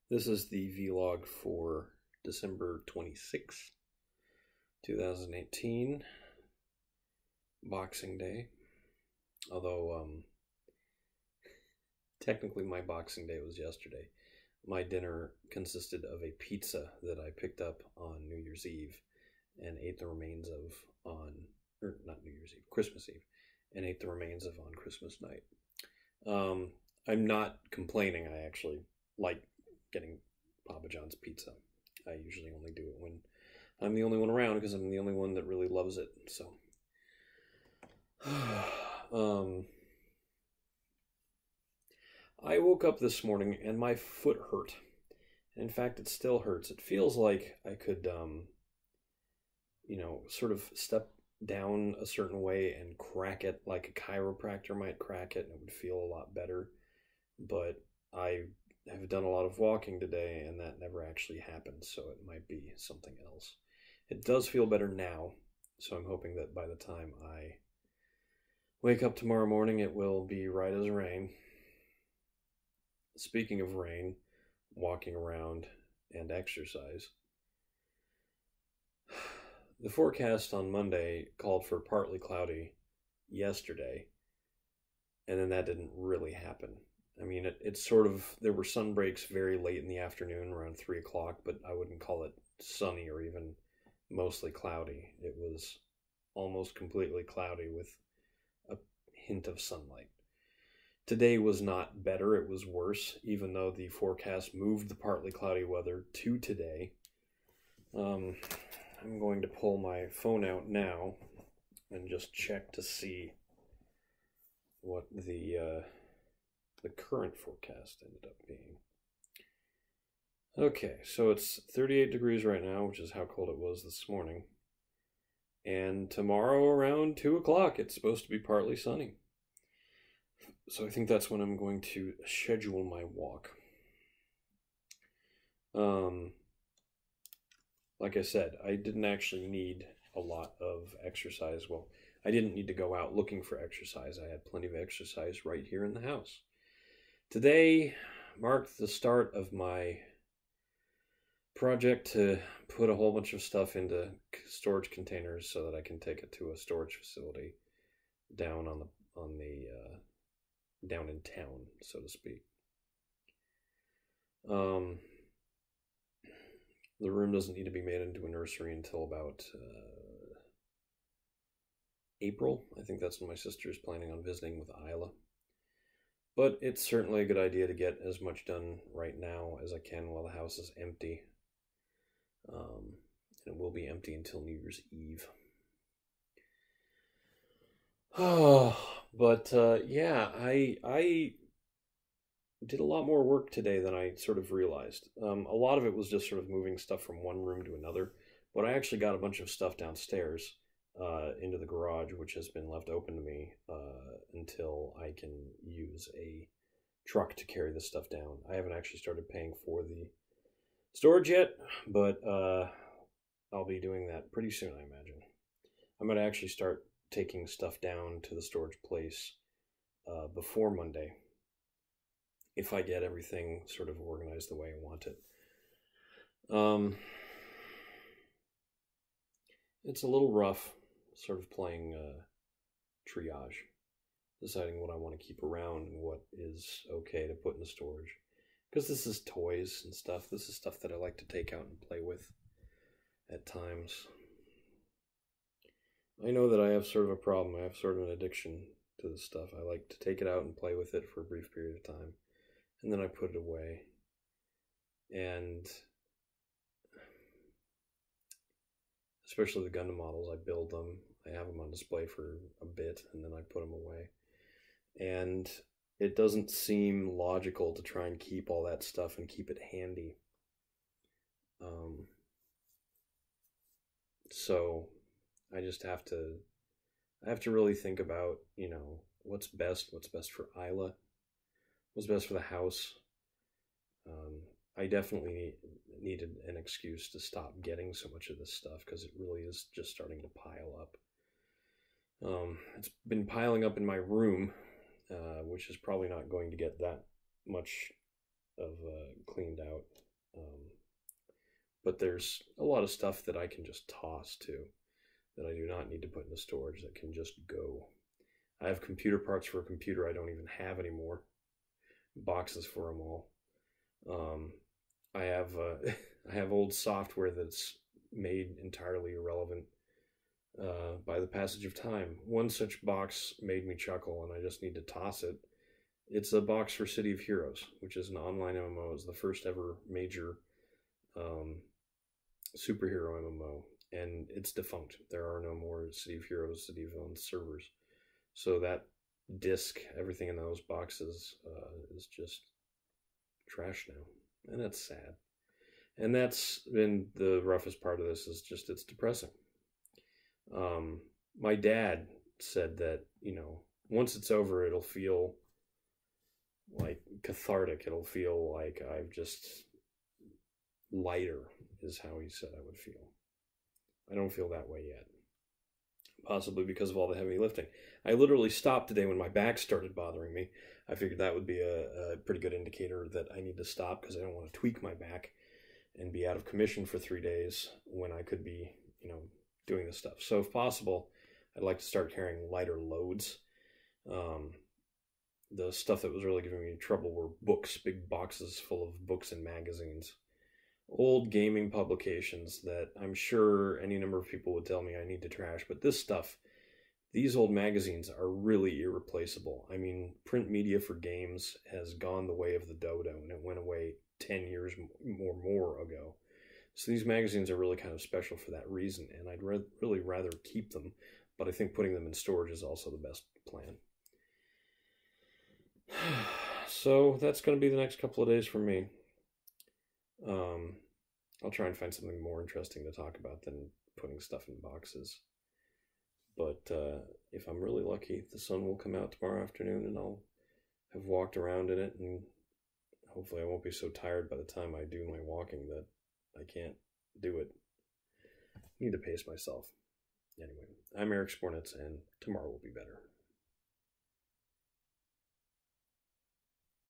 This is the vlog for December 26th, 2018, Boxing Day. Although, technically my Boxing Day was yesterday. My dinner consisted of a pizza that I picked up on New Year's Eve and ate the remains of not New Year's Eve, Christmas Eve, and ate the remains of on Christmas night. I'm not complaining. I actually like getting Papa John's pizza. I usually only do it when I'm the only one around because I'm the only one that really loves it. So, I woke up this morning and my foot hurt. In fact, it still hurts. It feels like I could, sort of step down a certain way and crack it like a chiropractor might crack it, and it would feel a lot better. But I have done a lot of walking today, and that never actually happened, so it might be something else. It does feel better now, so I'm hoping that by the time I wake up tomorrow morning, it will be right as rain. Speaking of rain, walking around, and exercise, the forecast on Monday called for partly cloudy yesterday, and then that didn't really happen. I mean, it's sort of, there were sun breaks very late in the afternoon, around 3 o'clock, but I wouldn't call it sunny or even mostly cloudy. It was almost completely cloudy with a hint of sunlight. Today was not better, it was worse, even though the forecast moved the partly cloudy weather to today. I'm going to pull my phone out now and just check to see what the current forecast ended up being. Okay, so it's 38 degrees right now, which is how cold it was this morning. And tomorrow around 2 o'clock, it's supposed to be partly sunny. So I think that's when I'm going to schedule my walk. Like I said, I didn't actually need a lot of exercise. Well, I didn't need to go out looking for exercise. I had plenty of exercise right here in the house. Today marked the start of my project to put a whole bunch of stuff into storage containers so that I can take it to a storage facility down down in town, so to speak. The room doesn't need to be made into a nursery until about April. I think that's when my sister is planning on visiting with Isla. But it's certainly a good idea to get as much done right now as I can while the house is empty. And it will be empty until New Year's Eve. Yeah, I did a lot more work today than I sort of realized. A lot of it was just sort of moving stuff from one room to another, but I actually got a bunch of stuff downstairs into the garage, which has been left open to me until I can use a truck to carry this stuff down. I haven't actually started paying for the storage yet, but I'll be doing that pretty soon, I imagine. I'm going to actually start taking stuff down to the storage place before Monday, if I get everything sort of organized the way I want it. It's a little rough, sort of playing triage, deciding what I want to keep around and what is okay to put in the storage. Because this is toys and stuff. This is stuff that I like to take out and play with at times. I know that I have sort of a problem. I have sort of an addiction to this stuff. I like to take it out and play with it for a brief period of time, and then I put it away. And especially the Gundam models, I build them, I have them on display for a bit, and then I put them away. And it doesn't seem logical to try and keep all that stuff and keep it handy. So I just have to really think about, what's best for Isla, what's best for the house. I definitely needed an excuse to stop getting so much of this stuff because it really is just starting to pile up. It's been piling up in my room, which is probably not going to get that much cleaned out. But there's a lot of stuff that I can just toss too, that I do not need to put into storage, that can just go. I have computer parts for a computer I don't even have anymore. Boxes for them all. I have I have old software that's made entirely irrelevant by the passage of time. One such box made me chuckle, and I just need to toss it. It's a box for City of Heroes, which is an online MMO. It's the first ever major superhero MMO, and it's defunct. There are no more City of Heroes, City of Villains servers. So that disc, everything in those boxes is just trash now, and that's sad. And that's been the roughest part of this, is just it's depressing. My dad said that, once it's over, it'll feel like cathartic. It'll feel like I've just lighter, is how he said I would feel. I don't feel that way yet. Possibly because of all the heavy lifting. I literally stopped today when my back started bothering me. I figured that would be a pretty good indicator that I need to stop, because I don't want to tweak my back and be out of commission for 3 days when I could be, doing this stuff. So if possible, I'd like to start carrying lighter loads. The stuff that was really giving me trouble were books, big boxes full of books and magazines. Old gaming publications that I'm sure any number of people would tell me I need to trash, but this stuff, these old magazines are really irreplaceable. I mean, print media for games has gone the way of the dodo, and it went away 10 years more ago. So these magazines are really kind of special for that reason, and I'd really rather keep them, but I think putting them in storage is also the best plan. So that's going to be the next couple of days for me. I'll try and find something more interesting to talk about than putting stuff in boxes. But if I'm really lucky, the sun will come out tomorrow afternoon, and I'll have walked around in it, and hopefully I won't be so tired by the time I do my walking that I can't do it. I need to pace myself. Anyway, I'm Eric Spornitz, and tomorrow will be better.